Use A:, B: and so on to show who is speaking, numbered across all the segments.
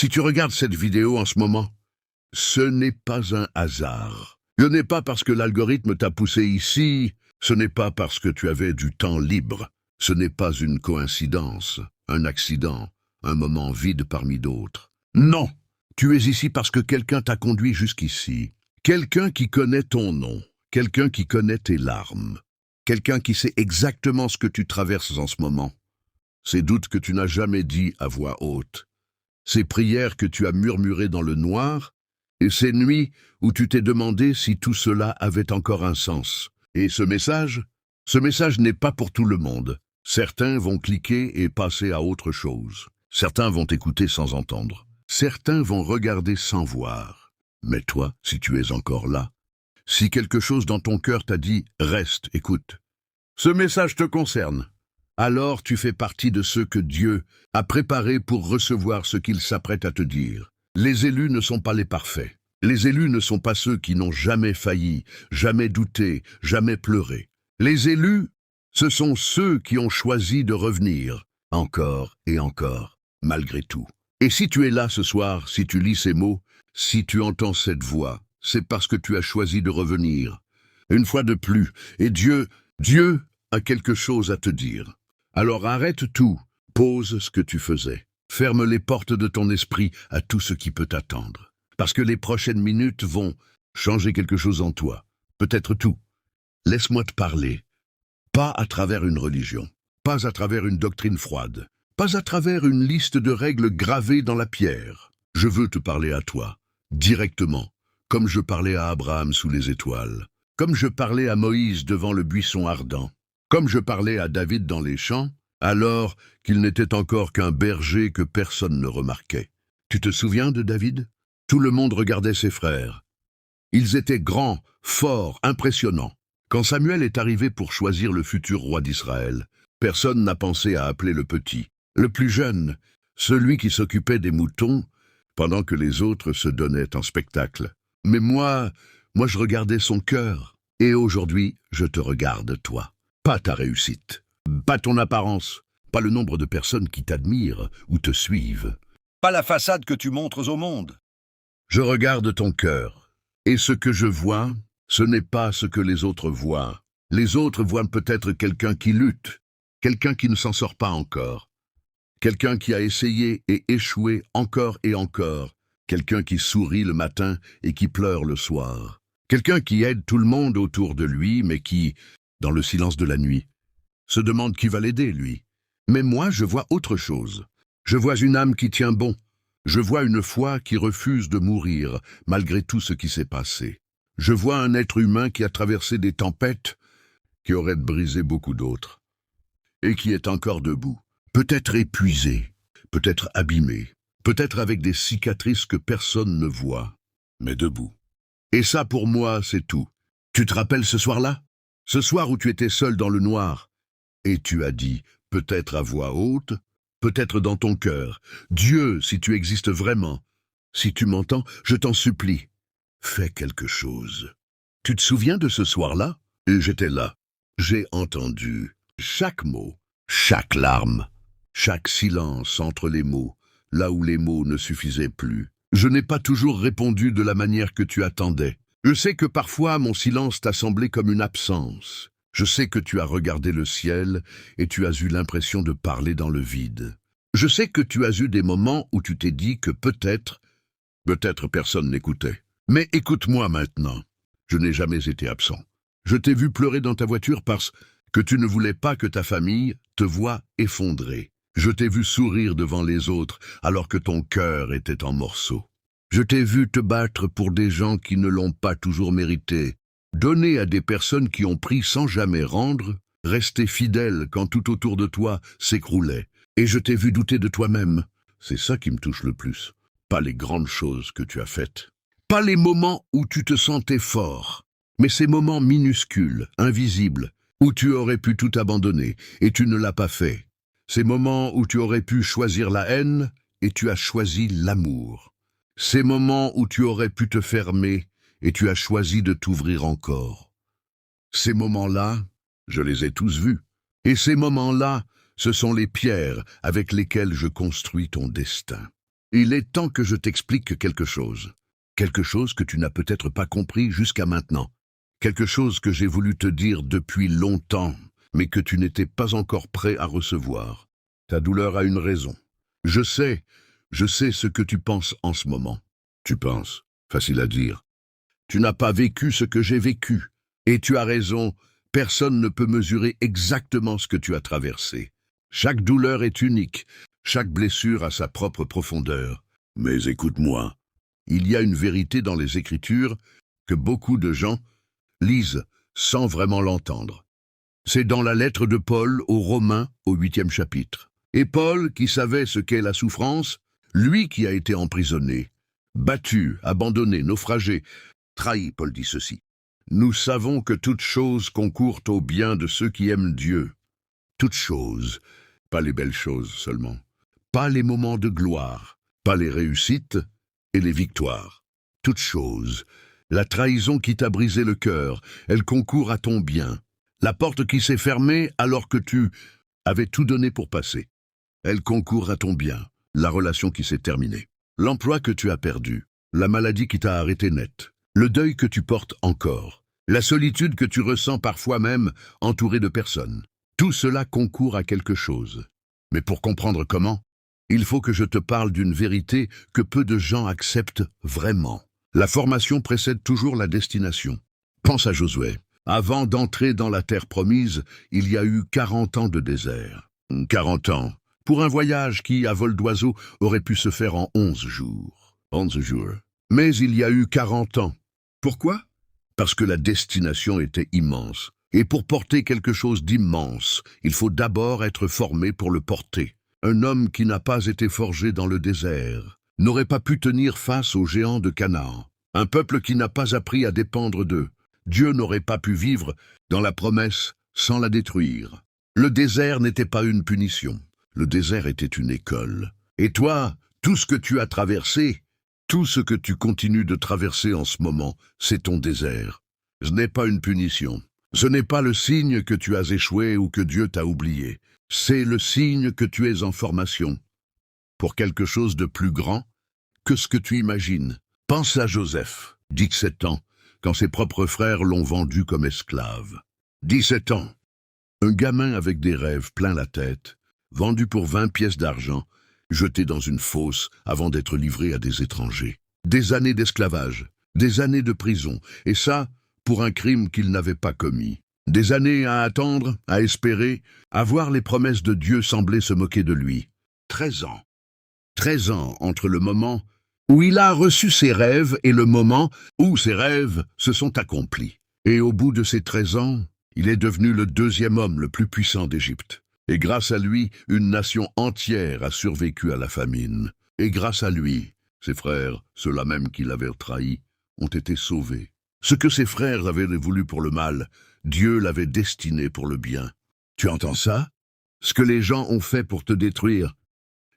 A: Si tu regardes cette vidéo en ce moment, ce n'est pas un hasard. Ce n'est pas parce que l'algorithme t'a poussé ici, ce n'est pas parce que tu avais du temps libre. Ce n'est pas une coïncidence, un accident, un moment vide parmi d'autres. Non, tu es ici parce que quelqu'un t'a conduit jusqu'ici. Quelqu'un qui connaît ton nom, quelqu'un qui connaît tes larmes, quelqu'un qui sait exactement ce que tu traverses en ce moment. Ces doutes que tu n'as jamais dit à voix haute, ces prières que tu as murmurées dans le noir, et ces nuits où tu t'es demandé si tout cela avait encore un sens. Et ce message n'est pas pour tout le monde. Certains vont cliquer et passer à autre chose. Certains vont écouter sans entendre. Certains vont regarder sans voir. Mais toi, si tu es encore là, si quelque chose dans ton cœur t'a dit « Reste, écoute », ce message te concerne. Alors tu fais partie de ceux que Dieu a préparés pour recevoir ce qu'il s'apprête à te dire. Les élus ne sont pas les parfaits. Les élus ne sont pas ceux qui n'ont jamais failli, jamais douté, jamais pleuré. Les élus, ce sont ceux qui ont choisi de revenir, encore et encore, malgré tout. Et si tu es là ce soir, si tu lis ces mots, si tu entends cette voix, c'est parce que tu as choisi de revenir. Une fois de plus, et Dieu a quelque chose à te dire. Alors arrête tout, pose ce que tu faisais. Ferme les portes de ton esprit à tout ce qui peut t'attendre. Parce que les prochaines minutes vont changer quelque chose en toi. Peut-être tout. Laisse-moi te parler. Pas à travers une religion. Pas à travers une doctrine froide. Pas à travers une liste de règles gravées dans la pierre. Je veux te parler à toi, directement, comme je parlais à Abraham sous les étoiles. Comme je parlais à Moïse devant le buisson ardent. Comme je parlais à David dans les champs, alors qu'il n'était encore qu'un berger que personne ne remarquait. Tu te souviens de David? Tout le monde regardait ses frères. Ils étaient grands, forts, impressionnants. Quand Samuel est arrivé pour choisir le futur roi d'Israël, personne n'a pensé à appeler le petit, le plus jeune, celui qui s'occupait des moutons, pendant que les autres se donnaient en spectacle. Mais moi je regardais son cœur. Et aujourd'hui, je te regarde, toi. Pas ta réussite, pas ton apparence, pas le nombre de personnes qui t'admirent ou te suivent.
B: Pas la façade que tu montres au monde.
A: Je regarde ton cœur, et ce que je vois, ce n'est pas ce que les autres voient. Les autres voient peut-être quelqu'un qui lutte, quelqu'un qui ne s'en sort pas encore, quelqu'un qui a essayé et échoué encore et encore, quelqu'un qui sourit le matin et qui pleure le soir, quelqu'un qui aide tout le monde autour de lui, mais qui, dans le silence de la nuit, se demande qui va l'aider, lui. Mais moi, je vois autre chose. Je vois une âme qui tient bon. Je vois une foi qui refuse de mourir, malgré tout ce qui s'est passé. Je vois un être humain qui a traversé des tempêtes qui auraient brisé beaucoup d'autres, et qui est encore debout, peut-être épuisé, peut-être abîmé, peut-être avec des cicatrices que personne ne voit, mais debout. Et ça, pour moi, c'est tout. Tu te rappelles ce soir-là? Ce soir où tu étais seul dans le noir, et tu as dit, peut-être à voix haute, peut-être dans ton cœur, Dieu, si tu existes vraiment, si tu m'entends, je t'en supplie, fais quelque chose. Tu te souviens de ce soir-là? Et j'étais là. J'ai entendu chaque mot, chaque larme, chaque silence entre les mots, là où les mots ne suffisaient plus. Je n'ai pas toujours répondu de la manière que tu attendais. Je sais que parfois mon silence t'a semblé comme une absence. Je sais que tu as regardé le ciel et tu as eu l'impression de parler dans le vide. Je sais que tu as eu des moments où tu t'es dit que peut-être personne n'écoutait. Mais écoute-moi maintenant. Je n'ai jamais été absent. Je t'ai vu pleurer dans ta voiture parce que tu ne voulais pas que ta famille te voie effondré. Je t'ai vu sourire devant les autres alors que ton cœur était en morceaux. Je t'ai vu te battre pour des gens qui ne l'ont pas toujours mérité, donner à des personnes qui ont pris sans jamais rendre, rester fidèle quand tout autour de toi s'écroulait. Et je t'ai vu douter de toi-même. C'est ça qui me touche le plus. Pas les grandes choses que tu as faites. Pas les moments où tu te sentais fort, mais ces moments minuscules, invisibles, où tu aurais pu tout abandonner et tu ne l'as pas fait. Ces moments où tu aurais pu choisir la haine et tu as choisi l'amour. Ces moments où tu aurais pu te fermer et tu as choisi de t'ouvrir encore. Ces moments-là, je les ai tous vus. Et ces moments-là, ce sont les pierres avec lesquelles je construis ton destin. Il est temps que je t'explique quelque chose. Quelque chose que tu n'as peut-être pas compris jusqu'à maintenant. Quelque chose que j'ai voulu te dire depuis longtemps, mais que tu n'étais pas encore prêt à recevoir. Ta douleur a une raison. Je sais ce que tu penses en ce moment. Tu penses, facile à dire. Tu n'as pas vécu ce que j'ai vécu. Et tu as raison, personne ne peut mesurer exactement ce que tu as traversé. Chaque douleur est unique, chaque blessure a sa propre profondeur. Mais écoute-moi, il y a une vérité dans les Écritures que beaucoup de gens lisent sans vraiment l'entendre. C'est dans la lettre de Paul aux Romains au 8e chapitre. Et Paul, qui savait ce qu'est la souffrance, lui qui a été emprisonné, battu, abandonné, naufragé, trahi, Paul dit ceci. Nous savons que toute chose concourt au bien de ceux qui aiment Dieu. Toutes choses, pas les belles choses seulement, pas les moments de gloire, pas les réussites et les victoires. Toutes choses, la trahison qui t'a brisé le cœur, elle concourt à ton bien. La porte qui s'est fermée alors que tu avais tout donné pour passer, elle concourt à ton bien. La relation qui s'est terminée, l'emploi que tu as perdu, la maladie qui t'a arrêté net, le deuil que tu portes encore, la solitude que tu ressens parfois même entouré de personnes. Tout cela concourt à quelque chose. Mais pour comprendre comment, il faut que je te parle d'une vérité que peu de gens acceptent vraiment. La formation précède toujours la destination. Pense à Josué. Avant d'entrer dans la terre promise, il y a eu 40 ans de désert. 40 ans. Pour un voyage qui, à vol d'oiseau, aurait pu se faire en 11 jours. 11 jours. Mais il y a eu 40 ans. Pourquoi? Parce que la destination était immense. Et pour porter quelque chose d'immense, il faut d'abord être formé pour le porter. Un homme qui n'a pas été forgé dans le désert n'aurait pas pu tenir face aux géants de Canaan. Un peuple qui n'a pas appris à dépendre d'eux. Dieu n'aurait pas pu vivre dans la promesse sans la détruire. Le désert n'était pas une punition. Le désert était une école. Et toi, tout ce que tu as traversé, tout ce que tu continues de traverser en ce moment, c'est ton désert. Ce n'est pas une punition. Ce n'est pas le signe que tu as échoué ou que Dieu t'a oublié. C'est le signe que tu es en formation pour quelque chose de plus grand que ce que tu imagines. Pense à Joseph, 17 ans, quand ses propres frères l'ont vendu comme esclave. 17 ans. Un gamin avec des rêves plein la tête, vendu pour 20 pièces d'argent, jeté dans une fosse avant d'être livré à des étrangers. Des années d'esclavage, des années de prison, et ça, pour un crime qu'il n'avait pas commis. Des années à attendre, à espérer, à voir les promesses de Dieu sembler se moquer de lui. 13 ans. 13 ans entre le moment où il a reçu ses rêves et le moment où ses rêves se sont accomplis. Et au bout de ces 13 ans, il est devenu le deuxième homme le plus puissant d'Égypte. Et grâce à lui, une nation entière a survécu à la famine. Et grâce à lui, ses frères, ceux-là même qui l'avaient trahi, ont été sauvés. Ce que ses frères avaient voulu pour le mal, Dieu l'avait destiné pour le bien. Tu entends ça? Ce que les gens ont fait pour te détruire,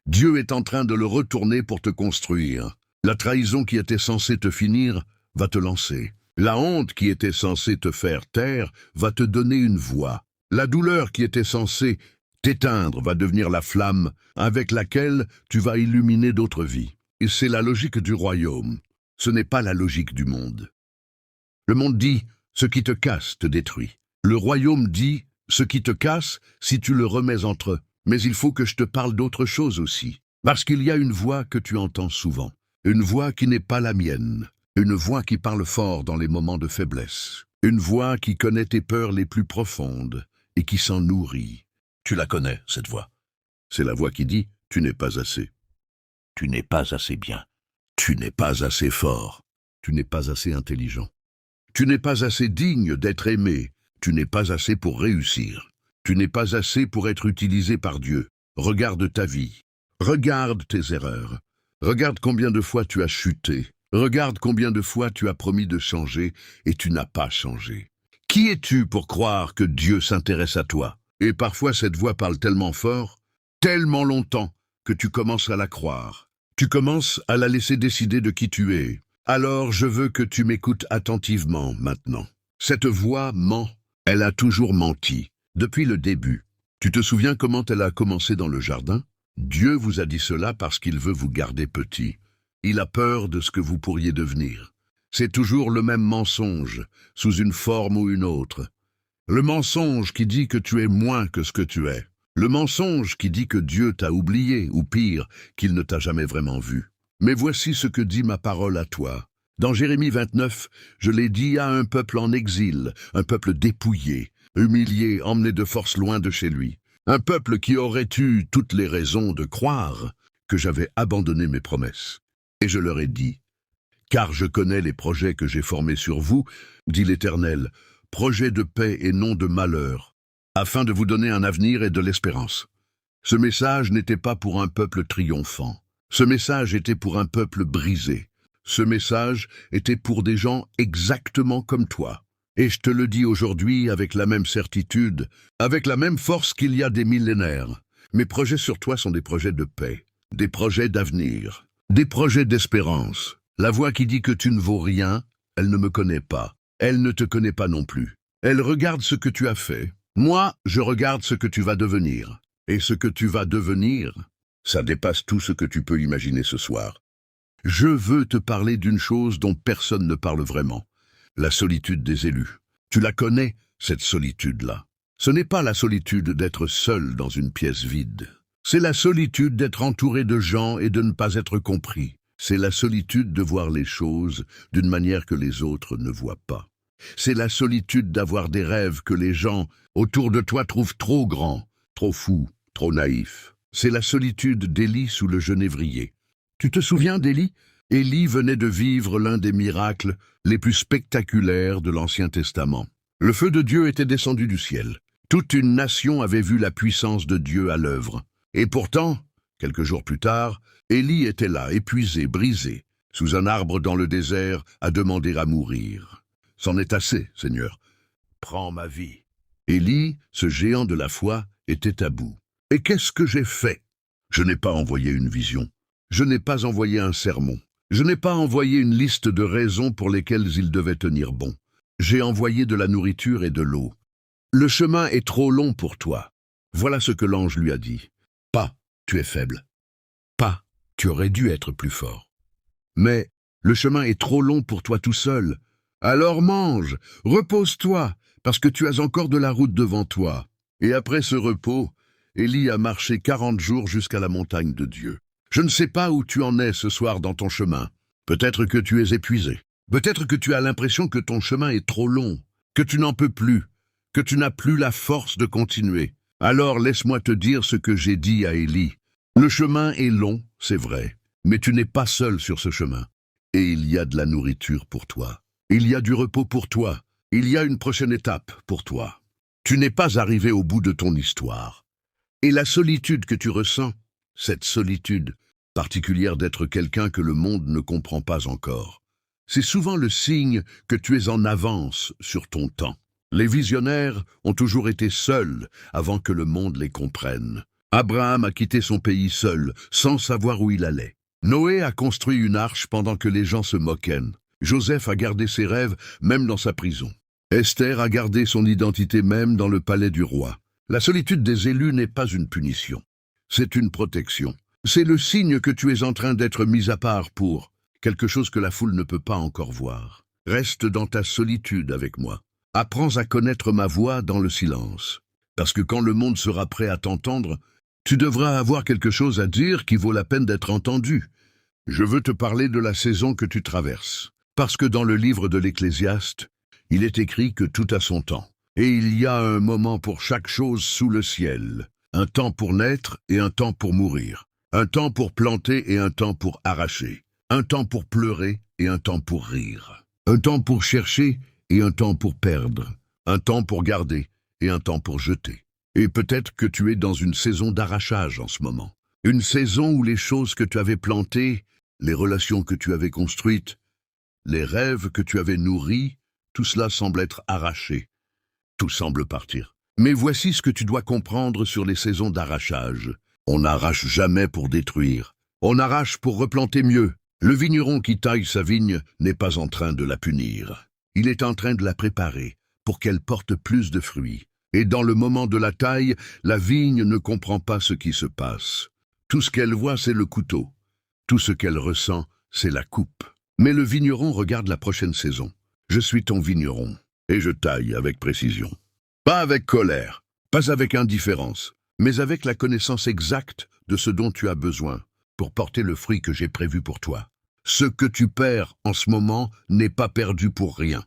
A: Dieu est en train de le retourner pour te construire. La trahison qui était censée te finir va te lancer. La honte qui était censée te faire taire va te donner une voix. La douleur qui était censée t'éteindre va devenir la flamme avec laquelle tu vas illuminer d'autres vies. Et c'est la logique du royaume. Ce n'est pas la logique du monde. Le monde dit « ce qui te casse te détruit ». Le royaume dit « ce qui te casse si tu le remets entre eux ». Mais il faut que je te parle d'autre chose aussi. Parce qu'il y a une voix que tu entends souvent. Une voix qui n'est pas la mienne. Une voix qui parle fort dans les moments de faiblesse. Une voix qui connaît tes peurs les plus profondes et qui s'en nourrit. Tu la connais, cette voix. C'est la voix qui dit « tu n'es pas assez ». Tu n'es pas assez bien. Tu n'es pas assez fort. Tu n'es pas assez intelligent. Tu n'es pas assez digne d'être aimé. Tu n'es pas assez pour réussir. Tu n'es pas assez pour être utilisé par Dieu. Regarde ta vie. Regarde tes erreurs. Regarde combien de fois tu as chuté. Regarde combien de fois tu as promis de changer et tu n'as pas changé. Qui es-tu pour croire que Dieu s'intéresse à toi? Et parfois cette voix parle tellement fort, tellement longtemps, que tu commences à la croire. Tu commences à la laisser décider de qui tu es. Alors je veux que tu m'écoutes attentivement maintenant. Cette voix ment. Elle a toujours menti. Depuis le début. Tu te souviens comment elle a commencé dans le jardin? Dieu vous a dit cela parce qu'il veut vous garder petit. Il a peur de ce que vous pourriez devenir. C'est toujours le même mensonge, sous une forme ou une autre. Le mensonge qui dit que tu es moins que ce que tu es. Le mensonge qui dit que Dieu t'a oublié, ou pire, qu'il ne t'a jamais vraiment vu. Mais voici ce que dit ma parole à toi. Dans Jérémie 29, je l'ai dit à un peuple en exil, un peuple dépouillé, humilié, emmené de force loin de chez lui. Un peuple qui aurait eu toutes les raisons de croire que j'avais abandonné mes promesses. Et je leur ai dit, « Car je connais les projets que j'ai formés sur vous, dit l'Éternel, projets de paix et non de malheur, afin de vous donner un avenir et de l'espérance. » Ce message n'était pas pour un peuple triomphant. Ce message était pour un peuple brisé. Ce message était pour des gens exactement comme toi. Et je te le dis aujourd'hui avec la même certitude, avec la même force qu'il y a des millénaires. Mes projets sur toi sont des projets de paix, des projets d'avenir, des projets d'espérance. La voix qui dit que tu ne vaux rien, elle ne me connaît pas. Elle ne te connaît pas non plus. Elle regarde ce que tu as fait. Moi, je regarde ce que tu vas devenir. Et ce que tu vas devenir, ça dépasse tout ce que tu peux imaginer ce soir. Je veux te parler d'une chose dont personne ne parle vraiment. La solitude des élus. Tu la connais, cette solitude-là. Ce n'est pas la solitude d'être seul dans une pièce vide. C'est la solitude d'être entouré de gens et de ne pas être compris. C'est la solitude de voir les choses d'une manière que les autres ne voient pas. C'est la solitude d'avoir des rêves que les gens autour de toi trouvent trop grands, trop fous, trop naïfs. C'est la solitude d'Élie sous le genévrier. Tu te souviens d'Élie? Élie venait de vivre l'un des miracles les plus spectaculaires de l'Ancien Testament. Le feu de Dieu était descendu du ciel. Toute une nation avait vu la puissance de Dieu à l'œuvre. Et pourtant, quelques jours plus tard, Élie était là, épuisé, brisé, sous un arbre dans le désert, à demander à mourir. « C'en est assez, Seigneur. Prends ma vie. » Élie, ce géant de la foi, était à bout. « Et qu'est-ce que j'ai fait? Je n'ai pas envoyé une vision. Je n'ai pas envoyé un sermon. Je n'ai pas envoyé une liste de raisons pour lesquelles il devait tenir bon. J'ai envoyé de la nourriture et de l'eau. Le chemin est trop long pour toi. » Voilà ce que l'ange lui a dit. « Pas, tu es faible. Pas, tu aurais dû être plus fort. Mais le chemin est trop long pour toi tout seul. Alors mange, repose-toi, parce que tu as encore de la route devant toi. » Et après ce repos, Élie a marché 40 jours jusqu'à la montagne de Dieu. Je ne sais pas où tu en es ce soir dans ton chemin. Peut-être que tu es épuisé. Peut-être que tu as l'impression que ton chemin est trop long, que tu n'en peux plus, que tu n'as plus la force de continuer. Alors laisse-moi te dire ce que j'ai dit à Élie. Le chemin est long, c'est vrai, mais tu n'es pas seul sur ce chemin. Et il y a de la nourriture pour toi. Il y a du repos pour toi. Il y a une prochaine étape pour toi. Tu n'es pas arrivé au bout de ton histoire. Et la solitude que tu ressens, cette solitude particulière d'être quelqu'un que le monde ne comprend pas encore, c'est souvent le signe que tu es en avance sur ton temps. Les visionnaires ont toujours été seuls avant que le monde les comprenne. Abraham a quitté son pays seul, sans savoir où il allait. Noé a construit une arche pendant que les gens se moquaient. Joseph a gardé ses rêves même dans sa prison. Esther a gardé son identité même dans le palais du roi. La solitude des élus n'est pas une punition. C'est une protection. C'est le signe que tu es en train d'être mis à part pour quelque chose que la foule ne peut pas encore voir. Reste dans ta solitude avec moi. Apprends à connaître ma voix dans le silence. Parce que quand le monde sera prêt à t'entendre, tu devras avoir quelque chose à dire qui vaut la peine d'être entendu. Je veux te parler de la saison que tu traverses. Parce que dans le livre de l'Ecclésiaste, il est écrit que tout a son temps. Et il y a un moment pour chaque chose sous le ciel. Un temps pour naître et un temps pour mourir. Un temps pour planter et un temps pour arracher. Un temps pour pleurer et un temps pour rire. Un temps pour chercher et un temps pour perdre. Un temps pour garder et un temps pour jeter. Et peut-être que tu es dans une saison d'arrachage en ce moment. Une saison où les choses que tu avais plantées, les relations que tu avais construites, les rêves que tu avais nourris, tout cela semble être arraché. Tout semble partir. Mais voici ce que tu dois comprendre sur les saisons d'arrachage. On n'arrache jamais pour détruire. On arrache pour replanter mieux. Le vigneron qui taille sa vigne n'est pas en train de la punir. Il est en train de la préparer pour qu'elle porte plus de fruits. Et dans le moment de la taille, la vigne ne comprend pas ce qui se passe. Tout ce qu'elle voit, c'est le couteau. Tout ce qu'elle ressent, c'est la coupe. Mais le vigneron regarde la prochaine saison. Je suis ton vigneron, et je taille avec précision. Pas avec colère, pas avec indifférence, mais avec la connaissance exacte de ce dont tu as besoin pour porter le fruit que j'ai prévu pour toi. Ce que tu perds en ce moment n'est pas perdu pour rien.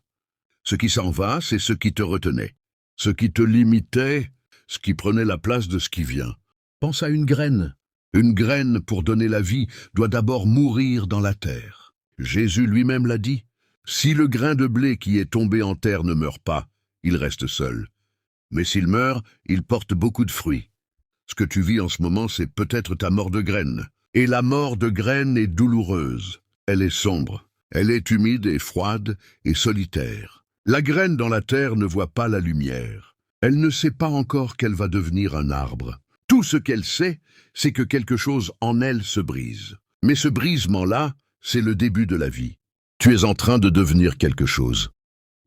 A: Ce qui s'en va, c'est ce qui te retenait. Ce qui te limitait, ce qui prenait la place de ce qui vient. Pense à une graine. Une graine, pour donner la vie, doit d'abord mourir dans la terre. Jésus lui-même l'a dit. Si le grain de blé qui est tombé en terre ne meurt pas, il reste seul. Mais s'il meurt, il porte beaucoup de fruits. Ce que tu vis en ce moment, c'est peut-être ta mort de graine. Et la mort de graine est douloureuse. Elle est sombre. Elle est humide et froide et solitaire. La graine dans la terre ne voit pas la lumière. Elle ne sait pas encore qu'elle va devenir un arbre. Tout ce qu'elle sait, c'est que quelque chose en elle se brise. Mais ce brisement-là, c'est le début de la vie. Tu es en train de devenir quelque chose.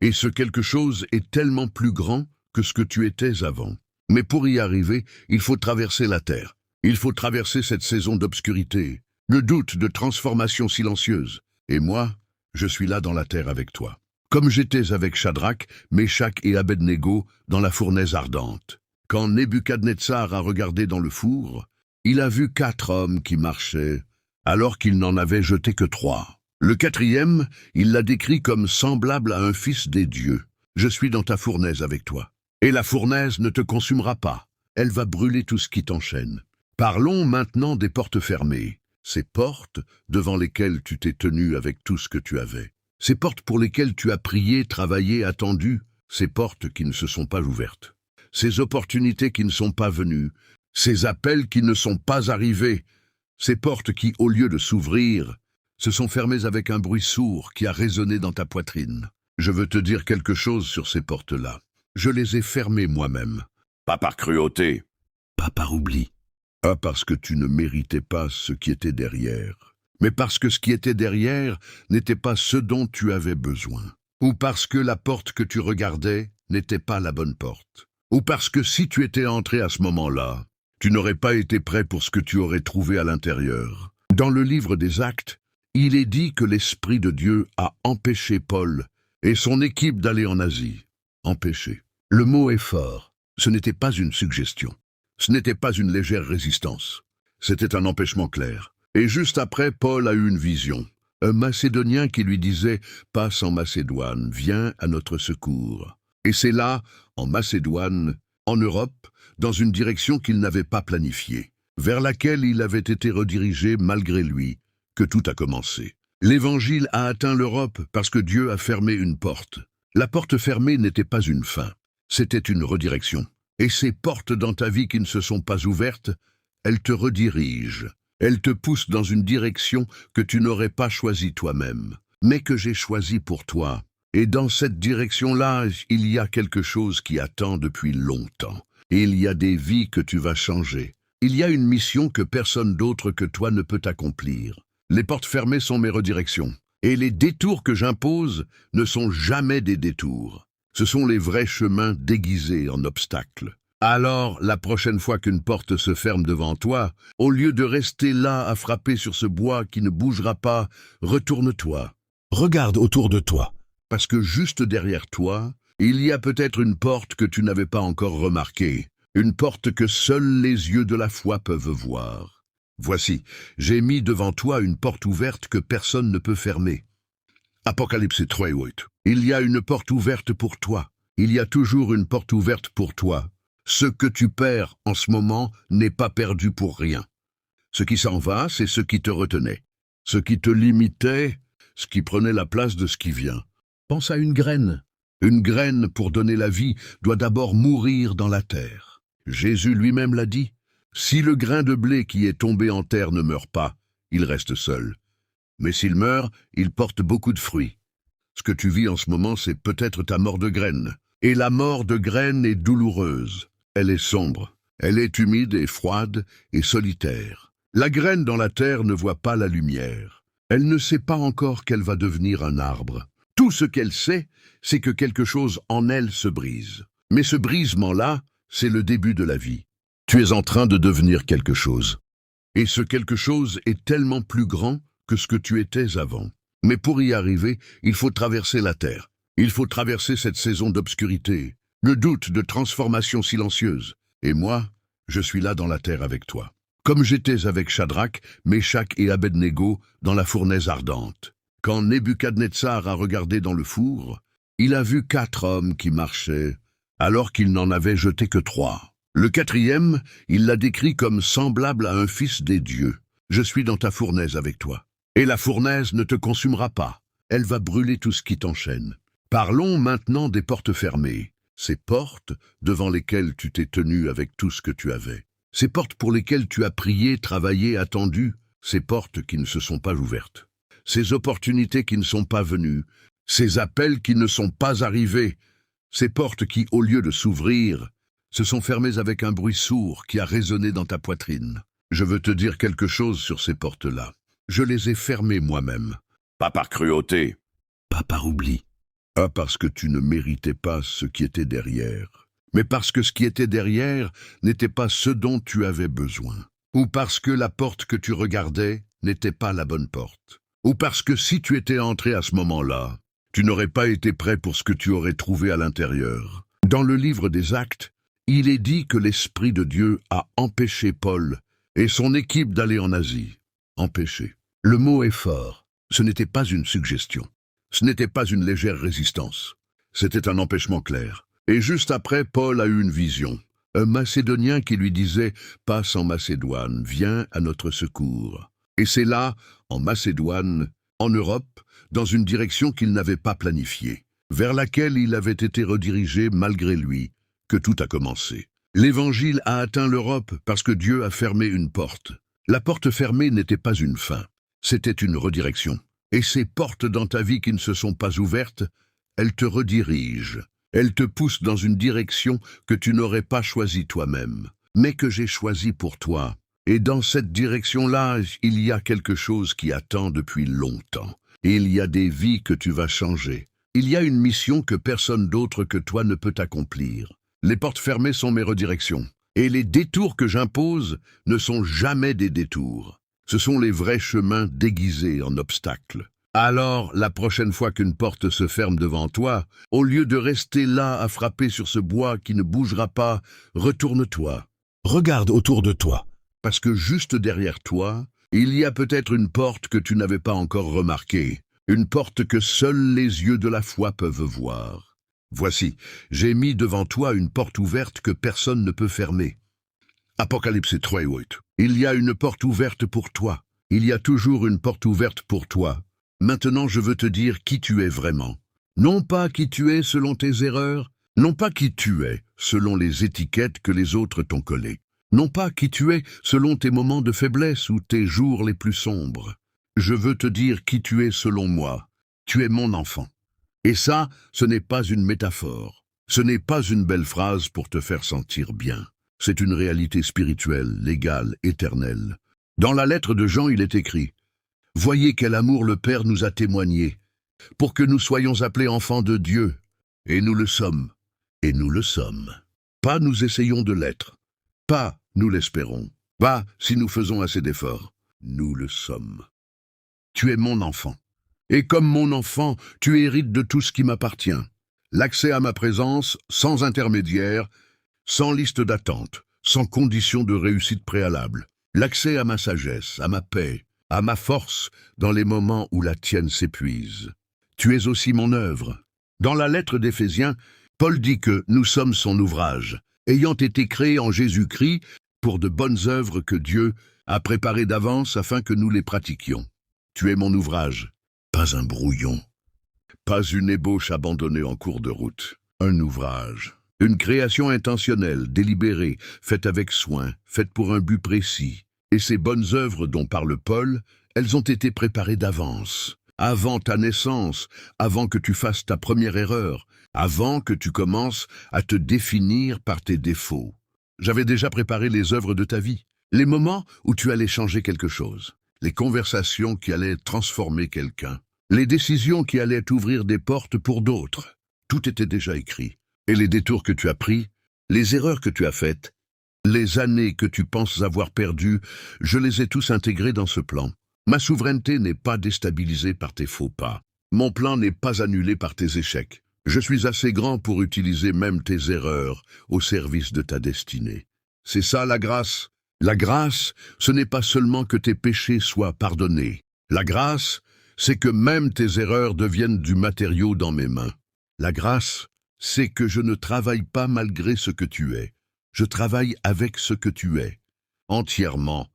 A: Et ce quelque chose est tellement plus grand que ce que tu étais avant. Mais pour y arriver, il faut traverser la terre. Il faut traverser cette saison d'obscurité, de doute, de transformation silencieuse. Et moi, je suis là dans la terre avec toi. Comme j'étais avec Shadrach, Meshach et Abednego dans la fournaise ardente. Quand Nebuchadnezzar a regardé dans le four, il a vu 4 hommes qui marchaient, alors qu'il n'en avait jeté que 3. Le 4e, il l'a décrit comme semblable à un fils des dieux. Je suis dans ta fournaise avec toi. Et la fournaise ne te consumera pas. Elle va brûler tout ce qui t'enchaîne. Parlons maintenant des portes fermées. Ces portes devant lesquelles tu t'es tenu avec tout ce que tu avais. Ces portes pour lesquelles tu as prié, travaillé, attendu. Ces portes qui ne se sont pas ouvertes. Ces opportunités qui ne sont pas venues. Ces appels qui ne sont pas arrivés. Ces portes qui, au lieu de s'ouvrir, se sont fermées avec un bruit sourd qui a résonné dans ta poitrine. Je veux te dire quelque chose sur ces portes-là. Je les ai fermées moi-même.
B: Pas par cruauté.
A: Pas par oubli. Pas parce que tu ne méritais pas ce qui était derrière. Mais parce que ce qui était derrière n'était pas ce dont tu avais besoin. Ou parce que la porte que tu regardais n'était pas la bonne porte. Ou parce que si tu étais entré à ce moment-là, tu n'aurais pas été prêt pour ce que tu aurais trouvé à l'intérieur. Dans le livre des Actes, il est dit que l'Esprit de Dieu a empêché Paul et son équipe d'aller en Asie. Empêché. Le mot est fort. Ce n'était pas une suggestion. Ce n'était pas une légère résistance. C'était un empêchement clair. Et juste après, Paul a eu une vision. Un Macédonien qui lui disait « Passe en Macédoine, viens à notre secours ». Et c'est là, en Macédoine, en Europe, dans une direction qu'il n'avait pas planifiée, vers laquelle il avait été redirigé malgré lui, que tout a commencé. L'Évangile a atteint l'Europe parce que Dieu a fermé une porte. La porte fermée n'était pas une fin, c'était une redirection. Et ces portes dans ta vie qui ne se sont pas ouvertes, elles te redirigent. Elles te poussent dans une direction que tu n'aurais pas choisie toi-même, mais que j'ai choisie pour toi. Et dans cette direction-là, il y a quelque chose qui attend depuis longtemps. Et il y a des vies que tu vas changer. Il y a une mission que personne d'autre que toi ne peut accomplir. Les portes fermées sont mes redirections. Et les détours que j'impose ne sont jamais des détours. Ce sont les vrais chemins déguisés en obstacles. Alors, la prochaine fois qu'une porte se ferme devant toi, au lieu de rester là à frapper sur ce bois qui ne bougera pas, retourne-toi. Regarde autour de toi. Parce que juste derrière toi, il y a peut-être une porte que tu n'avais pas encore remarquée. Une porte que seuls les yeux de la foi peuvent voir. Voici, j'ai mis devant toi une porte ouverte que personne ne peut fermer. Apocalypse 3:8. Il y a une porte ouverte pour toi. Il y a toujours une porte ouverte pour toi. Ce que tu perds en ce moment n'est pas perdu pour rien. Ce qui s'en va, c'est ce qui te retenait. Ce qui te limitait, ce qui prenait la place de ce qui vient. Pense à une graine. Une graine, pour donner la vie, doit d'abord mourir dans la terre. Jésus lui-même l'a dit. Si le grain de blé qui est tombé en terre ne meurt pas, il reste seul. Mais s'il meurt, il porte beaucoup de fruits. Ce que tu vis en ce moment, c'est peut-être ta mort de graine. Et la mort de graine est douloureuse. Elle est sombre. Elle est humide et froide et solitaire. La graine dans la terre ne voit pas la lumière. Elle ne sait pas encore qu'elle va devenir un arbre. Tout ce qu'elle sait, c'est que quelque chose en elle se brise. Mais ce brisement-là, c'est le début de la vie. Tu es en train de devenir quelque chose. Et ce quelque chose est tellement plus grand que ce que tu étais avant. Mais pour y arriver, il faut traverser la terre. Il faut traverser cette saison d'obscurité, de doute, de transformation silencieuse. Et moi, je suis là dans la terre avec toi. Comme j'étais avec Shadrach, Meshach et Abednego dans la fournaise ardente. Quand Nebuchadnezzar a regardé dans le four, il a vu 4 hommes qui marchaient, alors qu'il n'en avait jeté que 3. Le 4e, il l'a décrit comme semblable à un fils des dieux. Je suis dans ta fournaise avec toi. Et la fournaise ne te consumera pas. Elle va brûler tout ce qui t'enchaîne. Parlons maintenant des portes fermées. Ces portes devant lesquelles tu t'es tenu avec tout ce que tu avais. Ces portes pour lesquelles tu as prié, travaillé, attendu. Ces portes qui ne se sont pas ouvertes. Ces opportunités qui ne sont pas venues. Ces appels qui ne sont pas arrivés. Ces portes qui, au lieu de s'ouvrir, se sont fermées avec un bruit sourd qui a résonné dans ta poitrine. Je veux te dire quelque chose sur ces portes-là. Je les ai fermées moi-même.
B: Pas par cruauté.
A: Pas par oubli. Pas parce que tu ne méritais pas ce qui était derrière, mais parce que ce qui était derrière n'était pas ce dont tu avais besoin. Ou parce que la porte que tu regardais n'était pas la bonne porte. Ou parce que si tu étais entré à ce moment-là, tu n'aurais pas été prêt pour ce que tu aurais trouvé à l'intérieur. Dans le livre des Actes, il est dit que l'Esprit de Dieu a empêché Paul et son équipe d'aller en Asie. Empêché. Le mot est fort. Ce n'était pas une suggestion. Ce n'était pas une légère résistance. C'était un empêchement clair. Et juste après, Paul a eu une vision. Un Macédonien qui lui disait « Passe en Macédoine, viens à notre secours ». Et c'est là, en Macédoine, en Europe, dans une direction qu'il n'avait pas planifiée, vers laquelle il avait été redirigé malgré lui, que tout a commencé. L'Évangile a atteint l'Europe parce que Dieu a fermé une porte. La porte fermée n'était pas une fin, c'était une redirection. Et ces portes dans ta vie qui ne se sont pas ouvertes, elles te redirigent. Elles te poussent dans une direction que tu n'aurais pas choisie toi-même, mais que j'ai choisie pour toi. Et dans cette direction-là, il y a quelque chose qui attend depuis longtemps. Et il y a des vies que tu vas changer. Il y a une mission que personne d'autre que toi ne peut accomplir. Les portes fermées sont mes redirections. Et les détours que j'impose ne sont jamais des détours. Ce sont les vrais chemins déguisés en obstacles. Alors, la prochaine fois qu'une porte se ferme devant toi, au lieu de rester là à frapper sur ce bois qui ne bougera pas, retourne-toi. Regarde autour de toi. Parce que juste derrière toi, il y a peut-être une porte que tu n'avais pas encore remarquée. Une porte que seuls les yeux de la foi peuvent voir. Voici, j'ai mis devant toi une porte ouverte que personne ne peut fermer. Apocalypse 3:8. Il y a une porte ouverte pour toi. Il y a toujours une porte ouverte pour toi. Maintenant, je veux te dire qui tu es vraiment. Non pas qui tu es selon tes erreurs, non pas qui tu es selon les étiquettes que les autres t'ont collées, non pas qui tu es selon tes moments de faiblesse ou tes jours les plus sombres. Je veux te dire qui tu es selon moi. Tu es mon enfant. Et ça, ce n'est pas une métaphore. Ce n'est pas une belle phrase pour te faire sentir bien. C'est une réalité spirituelle, légale, éternelle. Dans la lettre de Jean, il est écrit « Voyez quel amour le Père nous a témoigné, pour que nous soyons appelés enfants de Dieu. Et nous le sommes. Et nous le sommes. Pas nous essayons de l'être. Pas nous l'espérons. Pas si nous faisons assez d'efforts. Nous le sommes. Tu es mon enfant. Et comme mon enfant, tu hérites de tout ce qui m'appartient. L'accès à ma présence, sans intermédiaire, sans liste d'attente, sans condition de réussite préalable. L'accès à ma sagesse, à ma paix, à ma force dans les moments où la tienne s'épuise. Tu es aussi mon œuvre. Dans la lettre d'Éphésiens, Paul dit que nous sommes son ouvrage, ayant été créés en Jésus-Christ pour de bonnes œuvres que Dieu a préparées d'avance afin que nous les pratiquions. Tu es mon ouvrage, pas un brouillon, pas une ébauche abandonnée en cours de route, un ouvrage. Une création intentionnelle, délibérée, faite avec soin, faite pour un but précis. Et ces bonnes œuvres dont parle Paul, elles ont été préparées d'avance, avant ta naissance, avant que tu fasses ta première erreur, avant que tu commences à te définir par tes défauts. J'avais déjà préparé les œuvres de ta vie, les moments où tu allais changer quelque chose, les conversations qui allaient transformer quelqu'un, les décisions qui allaient t'ouvrir des portes pour d'autres. Tout était déjà écrit. Et les détours que tu as pris, les erreurs que tu as faites, Les années que tu penses avoir perdues, je les ai tous intégrées dans ce plan. Ma souveraineté n'est pas déstabilisée par tes faux pas. Mon plan n'est pas annulé par tes échecs. Je suis assez grand pour utiliser même tes erreurs au service de ta destinée. C'est ça la grâce. La grâce, ce n'est pas seulement que tes péchés soient pardonnés. La grâce, c'est que même tes erreurs deviennent du matériau dans mes mains. La grâce, c'est que je ne travaille pas malgré ce que tu es. Je travaille avec ce que tu es, entièrement,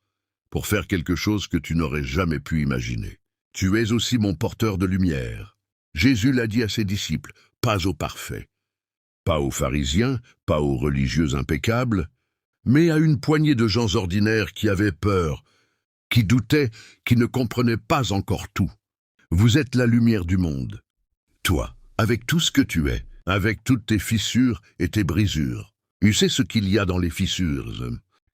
A: pour faire quelque chose que tu n'aurais jamais pu imaginer. Tu es aussi mon porteur de lumière. Jésus l'a dit à ses disciples, pas aux parfaits, pas aux pharisiens, pas aux religieux impeccables, mais à une poignée de gens ordinaires qui avaient peur, qui doutaient, qui ne comprenaient pas encore tout. Vous êtes la lumière du monde. Toi, avec tout ce que tu es, avec toutes tes fissures et tes brisures. Tu sais ce qu'il y a dans les fissures.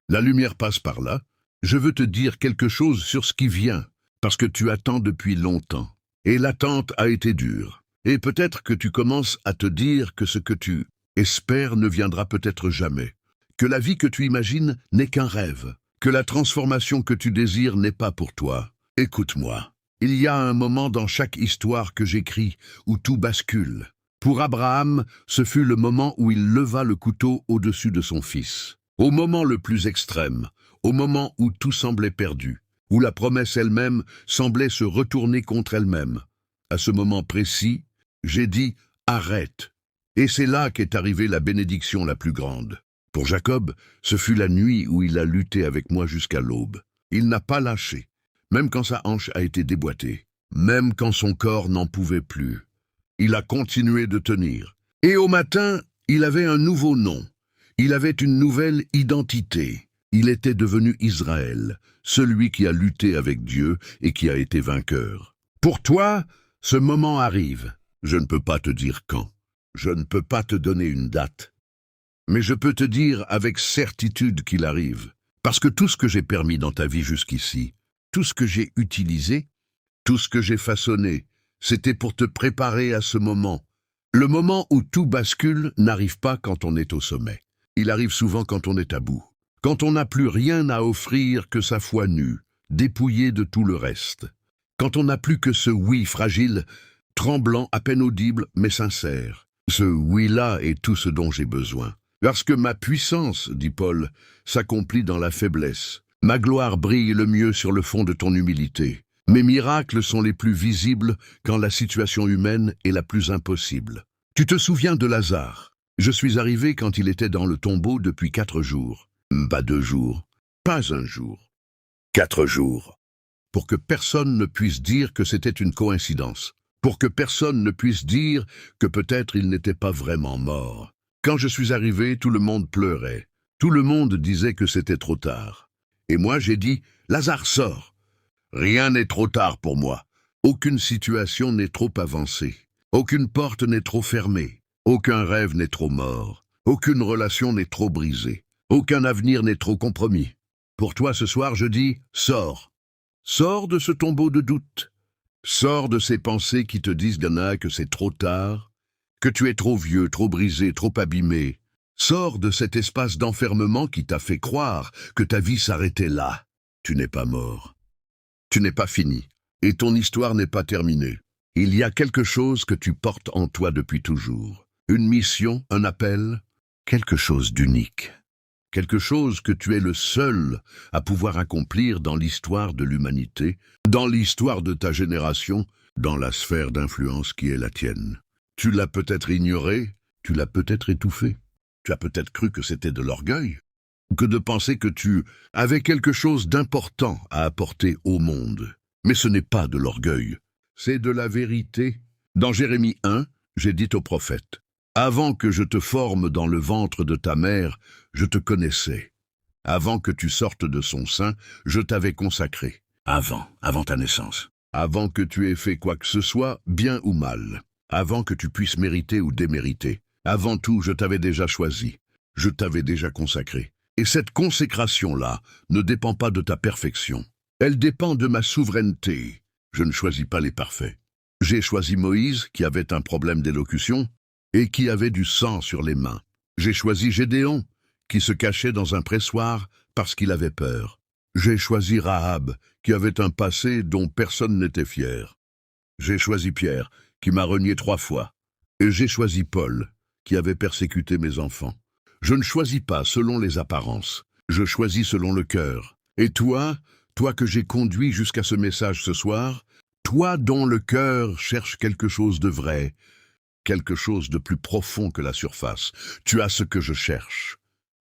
A: La lumière passe par là. Je veux te dire quelque chose sur ce qui vient, parce que tu attends depuis longtemps. Et l'attente a été dure. Et peut-être que tu commences à te dire que ce que tu espères ne viendra peut-être jamais. Que la vie que tu imagines n'est qu'un rêve. Que la transformation que tu désires n'est pas pour toi. Écoute-moi. Il y a un moment dans chaque histoire que j'écris où tout bascule. Pour Abraham, ce fut le moment où il leva le couteau au-dessus de son fils. Au moment le plus extrême, au moment où tout semblait perdu, où la promesse elle-même semblait se retourner contre elle-même. À ce moment précis, j'ai dit « Arrête ». Et c'est là qu'est arrivée la bénédiction la plus grande. Pour Jacob, ce fut la nuit où il a lutté avec moi jusqu'à l'aube. Il n'a pas lâché, même quand sa hanche a été déboîtée, même quand son corps n'en pouvait plus. Il a continué de tenir. Et au matin, il avait un nouveau nom. Il avait une nouvelle identité. Il était devenu Israël, celui qui a lutté avec Dieu et qui a été vainqueur. Pour toi, ce moment arrive. Je ne peux pas te dire quand. Je ne peux pas te donner une date. Mais je peux te dire avec certitude qu'il arrive. Parce que tout ce que j'ai permis dans ta vie jusqu'ici, tout ce que j'ai utilisé, tout ce que j'ai façonné, c'était pour te préparer à ce moment. Le moment où tout bascule n'arrive pas quand on est au sommet. Il arrive souvent quand on est à bout. Quand on n'a plus rien à offrir que sa foi nue, dépouillée de tout le reste. Quand on n'a plus que ce oui fragile, tremblant, à peine audible, mais sincère. Ce oui-là est tout ce dont j'ai besoin. Parce que ma puissance, dit Paul, s'accomplit dans la faiblesse. Ma gloire brille le mieux sur le fond de ton humilité. Mes miracles sont les plus visibles quand la situation humaine est la plus impossible. Tu te souviens de Lazare? Je suis arrivé quand il était dans le tombeau depuis 4 jours. Pas 2 jours, pas un jour. 4 jours. Pour que personne ne puisse dire que c'était une coïncidence. Pour que personne ne puisse dire que peut-être il n'était pas vraiment mort. Quand je suis arrivé, tout le monde pleurait. Tout le monde disait que c'était trop tard. Et moi j'ai dit, Lazare sort. Rien n'est trop tard pour moi. Aucune situation n'est trop avancée. Aucune porte n'est trop fermée. Aucun rêve n'est trop mort. Aucune relation n'est trop brisée. Aucun avenir n'est trop compromis. Pour toi ce soir, je dis, sors. Sors de ce tombeau de doute. Sors de ces pensées qui te disent, Gana, que c'est trop tard, que tu es trop vieux, trop brisé, trop abîmé. Sors de cet espace d'enfermement qui t'a fait croire que ta vie s'arrêtait là. Tu n'es pas mort. Tu n'es pas fini, et ton histoire n'est pas terminée. Il y a quelque chose que tu portes en toi depuis toujours. Une mission, un appel, quelque chose d'unique. Quelque chose que tu es le seul à pouvoir accomplir dans l'histoire de l'humanité, dans l'histoire de ta génération, dans la sphère d'influence qui est la tienne. Tu l'as peut-être ignoré, tu l'as peut-être étouffé. Tu as peut-être cru que c'était de l'orgueil, que de penser que tu avais quelque chose d'important à apporter au monde. Mais ce n'est pas de l'orgueil, c'est de la vérité. Dans Jérémie 1, j'ai dit au prophète, « Avant que je te forme dans le ventre de ta mère, je te connaissais. Avant que tu sortes de son sein, je t'avais consacré. Avant ta naissance. Avant que tu aies fait quoi que ce soit, bien ou mal. Avant que tu puisses mériter ou démériter. Avant tout, je t'avais déjà choisi. Je t'avais déjà consacré. Et cette consécration-là ne dépend pas de ta perfection. Elle dépend de ma souveraineté. Je ne choisis pas les parfaits. J'ai choisi Moïse, qui avait un problème d'élocution, et qui avait du sang sur les mains. J'ai choisi Gédéon, qui se cachait dans un pressoir parce qu'il avait peur. J'ai choisi Rahab, qui avait un passé dont personne n'était fier. J'ai choisi Pierre, qui m'a renié 3 fois. Et j'ai choisi Paul, qui avait persécuté mes enfants. Je ne choisis pas selon les apparences, je choisis selon le cœur. Et toi que j'ai conduit jusqu'à ce message ce soir, toi dont le cœur cherche quelque chose de vrai, quelque chose de plus profond que la surface, tu as ce que je cherche.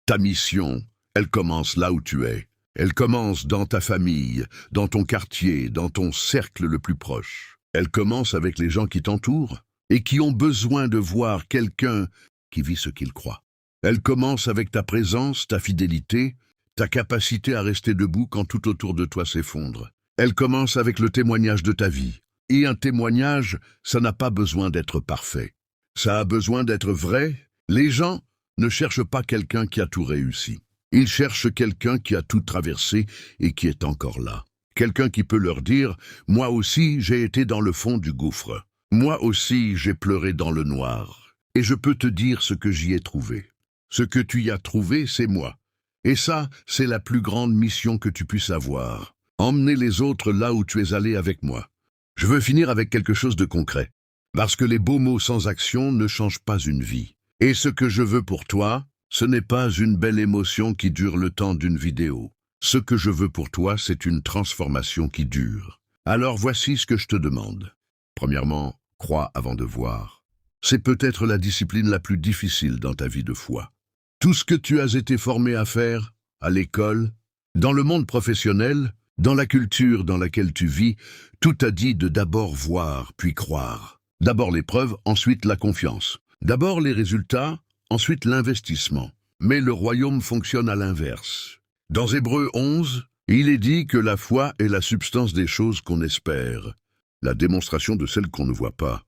A: Ta mission, elle commence là où tu es. Elle commence dans ta famille, dans ton quartier, dans ton cercle le plus proche. Elle commence avec les gens qui t'entourent et qui ont besoin de voir quelqu'un qui vit ce qu'il croit. Elle commence avec ta présence, ta fidélité, ta capacité à rester debout quand tout autour de toi s'effondre. Elle commence avec le témoignage de ta vie. Et un témoignage, ça n'a pas besoin d'être parfait. Ça a besoin d'être vrai. Les gens ne cherchent pas quelqu'un qui a tout réussi. Ils cherchent quelqu'un qui a tout traversé et qui est encore là. Quelqu'un qui peut leur dire « Moi aussi, j'ai été dans le fond du gouffre. Moi aussi, j'ai pleuré dans le noir. Et je peux te dire ce que j'y ai trouvé. Ce que tu y as trouvé, c'est moi. Et ça, c'est la plus grande mission que tu puisses avoir. Emmener les autres là où tu es allé avec moi. Je veux finir avec quelque chose de concret. Parce que les beaux mots sans action ne changent pas une vie. Et ce que je veux pour toi, ce n'est pas une belle émotion qui dure le temps d'une vidéo. Ce que je veux pour toi, c'est une transformation qui dure. Alors voici ce que je te demande. Premièrement, crois avant de voir. C'est peut-être la discipline la plus difficile dans ta vie de foi. Tout ce que tu as été formé à faire, à l'école, dans le monde professionnel, dans la culture dans laquelle tu vis, tout t'a dit de d'abord voir, puis croire. D'abord l'épreuve, ensuite la confiance. D'abord les résultats, ensuite l'investissement. Mais le royaume fonctionne à l'inverse. Dans Hébreux 11, il est dit que la foi est la substance des choses qu'on espère, la démonstration de celles qu'on ne voit pas.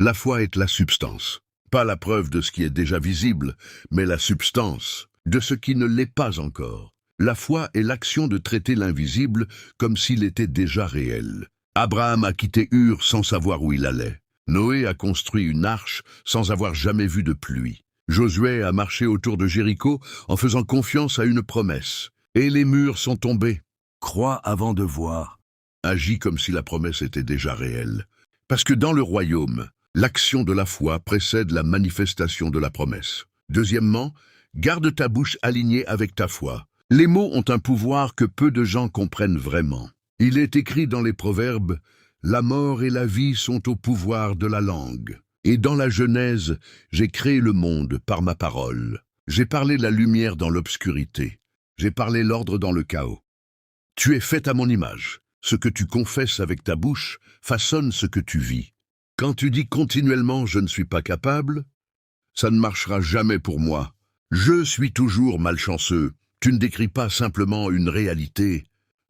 A: La foi est la substance, pas la preuve de ce qui est déjà visible, mais la substance de ce qui ne l'est pas encore. La foi est l'action de traiter l'invisible comme s'il était déjà réel. Abraham a quitté Ur sans savoir où il allait. Noé a construit une arche sans avoir jamais vu de pluie. Josué a marché autour de Jéricho en faisant confiance à une promesse. Et les murs sont tombés.
B: Crois avant de voir.
A: Agis comme si la promesse était déjà réelle. Parce que dans le royaume, l'action de la foi précède la manifestation de la promesse. Deuxièmement, garde ta bouche alignée avec ta foi. Les mots ont un pouvoir que peu de gens comprennent vraiment. Il est écrit dans les Proverbes, « La mort et la vie sont au pouvoir de la langue. » Et dans la Genèse, j'ai créé le monde par ma parole. J'ai parlé la lumière dans l'obscurité. J'ai parlé l'ordre dans le chaos. Tu es fait à mon image. Ce que tu confesses avec ta bouche façonne ce que tu vis. Quand tu dis continuellement « je ne suis pas capable », ça ne marchera jamais pour moi. Je suis toujours malchanceux. Tu ne décris pas simplement une réalité.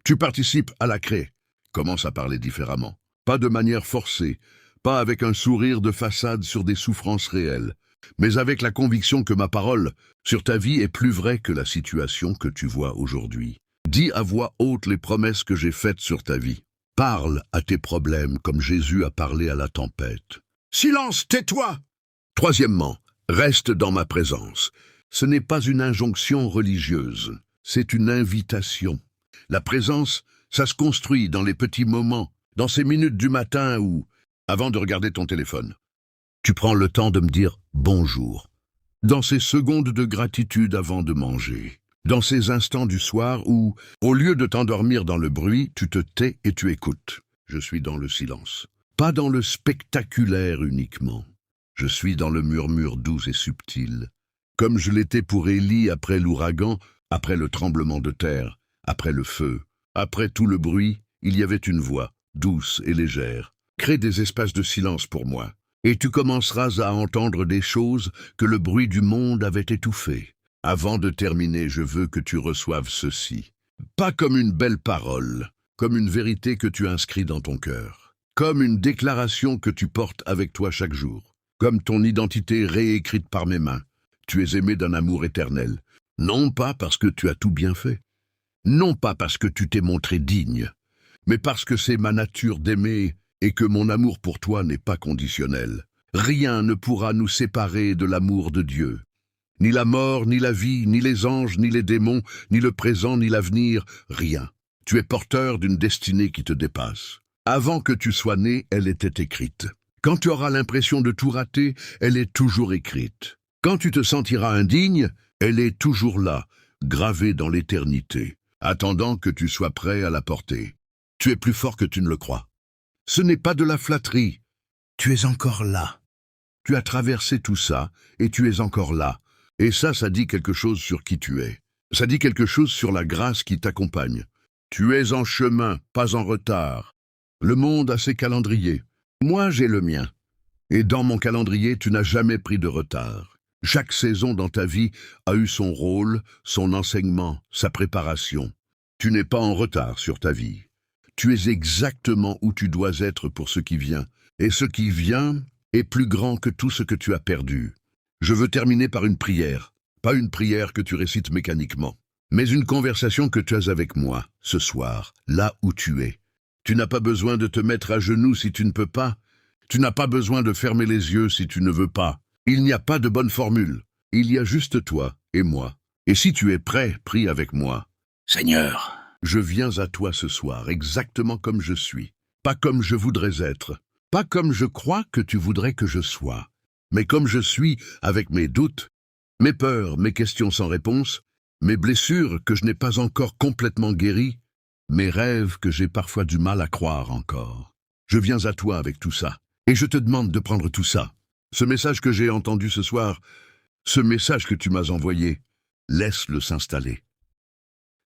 A: Tu participes à la créer. Commence à parler différemment. Pas de manière forcée, pas avec un sourire de façade sur des souffrances réelles, mais avec la conviction que ma parole sur ta vie est plus vraie que la situation que tu vois aujourd'hui. Dis à voix haute les promesses que j'ai faites sur ta vie. Parle à tes problèmes comme Jésus a parlé à la tempête. Silence, tais-toi! Troisièmement, reste dans ma présence. Ce n'est pas une injonction religieuse, c'est une invitation. La présence, ça se construit dans les petits moments, dans ces minutes du matin où, avant de regarder ton téléphone, tu prends le temps de me dire bonjour. Dans ces secondes de gratitude avant de manger. Dans ces instants du soir où, au lieu de t'endormir dans le bruit, tu te tais et tu écoutes. Je suis dans le silence. Pas dans le spectaculaire uniquement. Je suis dans le murmure doux et subtil. Comme je l'étais pour Élie après l'ouragan, après le tremblement de terre, après le feu, après tout le bruit, il y avait une voix, douce et légère. Crée des espaces de silence pour moi, et tu commenceras à entendre des choses que le bruit du monde avait étouffées. Avant de terminer, je veux que tu reçoives ceci. Pas comme une belle parole, comme une vérité que tu inscris dans ton cœur. Comme une déclaration que tu portes avec toi chaque jour. Comme ton identité réécrite par mes mains. Tu es aimé d'un amour éternel. Non pas parce que tu as tout bien fait. Non pas parce que tu t'es montré digne. Mais parce que c'est ma nature d'aimer et que mon amour pour toi n'est pas conditionnel. Rien ne pourra nous séparer de l'amour de Dieu. Ni la mort, ni la vie, ni les anges, ni les démons, ni le présent, ni l'avenir, rien. Tu es porteur d'une destinée qui te dépasse. Avant que tu sois né, elle était écrite. Quand tu auras l'impression de tout rater, elle est toujours écrite. Quand tu te sentiras indigne, elle est toujours là, gravée dans l'éternité, attendant que tu sois prêt à la porter. Tu es plus fort que tu ne le crois. Ce n'est pas de la flatterie. Tu es encore là. Tu as traversé tout ça, et tu es encore là. Et ça dit quelque chose sur qui tu es. Ça dit quelque chose sur la grâce qui t'accompagne. Tu es en chemin, pas en retard. Le monde a ses calendriers. Moi, j'ai le mien. Et dans mon calendrier, tu n'as jamais pris de retard. Chaque saison dans ta vie a eu son rôle, son enseignement, sa préparation. Tu n'es pas en retard sur ta vie. Tu es exactement où tu dois être pour ce qui vient. Et ce qui vient est plus grand que tout ce que tu as perdu. Je veux terminer par une prière. Pas une prière que tu récites mécaniquement, mais une conversation que tu as avec moi, ce soir, là où tu es. Tu n'as pas besoin de te mettre à genoux si tu ne peux pas. Tu n'as pas besoin de fermer les yeux si tu ne veux pas. Il n'y a pas de bonne formule. Il y a juste toi et moi. Et si tu es prêt, prie avec moi.
B: Seigneur,
A: Je viens à toi ce soir, exactement comme je suis. Pas comme je voudrais être. Pas comme je crois que tu voudrais que je sois. Mais comme je suis, avec mes doutes, mes peurs, mes questions sans réponse, mes blessures que je n'ai pas encore complètement guéries, mes rêves que j'ai parfois du mal à croire encore. Je viens à toi avec tout ça, et je te demande de prendre tout ça. Ce message que j'ai entendu ce soir, ce message que tu m'as envoyé, laisse-le s'installer.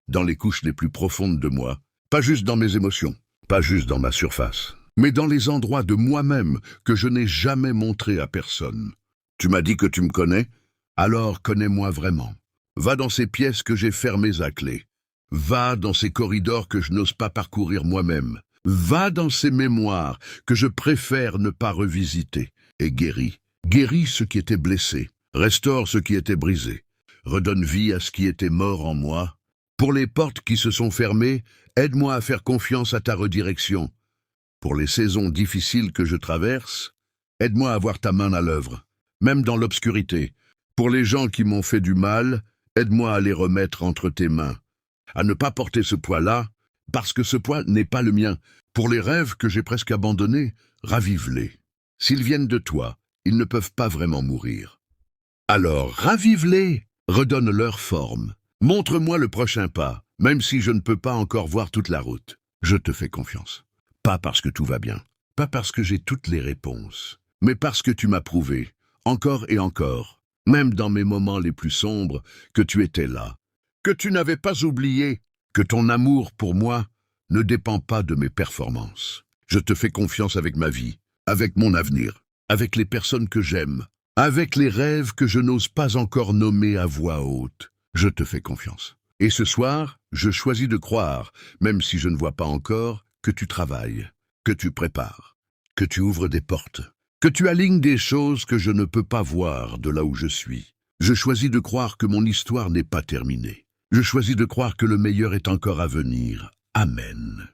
A: Dans les couches les plus profondes de moi, pas juste dans mes émotions, pas juste dans ma surface, mais dans les endroits de moi-même que je n'ai jamais montrés à personne. Tu m'as dit que tu me connais? Alors connais-moi vraiment. Va dans ces pièces que j'ai fermées à clé. Va dans ces corridors que je n'ose pas parcourir moi-même. Va dans ces mémoires que je préfère ne pas revisiter. Et guéris. Guéris ce qui était blessé. Restaure ce qui était brisé. Redonne vie à ce qui était mort en moi. Pour les portes qui se sont fermées, aide-moi à faire confiance à ta redirection. Pour les saisons difficiles que je traverse, aide-moi à voir ta main à l'œuvre, même dans l'obscurité. Pour les gens qui m'ont fait du mal, aide-moi à les remettre entre tes mains, à ne pas porter ce poids-là, parce que ce poids n'est pas le mien. Pour les rêves que j'ai presque abandonnés, ravive-les. S'ils viennent de toi, ils ne peuvent pas vraiment mourir. Alors ravive-les, redonne leur forme. Montre-moi le prochain pas, même si je ne peux pas encore voir toute la route. Je te fais confiance. Pas parce que tout va bien, pas parce que j'ai toutes les réponses, mais parce que tu m'as prouvé, encore et encore, même dans mes moments les plus sombres, que tu étais là, que tu n'avais pas oublié, que ton amour pour moi ne dépend pas de mes performances. Je te fais confiance avec ma vie, avec mon avenir, avec les personnes que j'aime, avec les rêves que je n'ose pas encore nommer à voix haute. Je te fais confiance. Et ce soir, je choisis de croire, même si je ne vois pas encore, que tu travailles, que tu prépares, que tu ouvres des portes, que tu alignes des choses que je ne peux pas voir de là où je suis. Je choisis de croire que mon histoire n'est pas terminée. Je choisis de croire que le meilleur est encore à venir. Amen.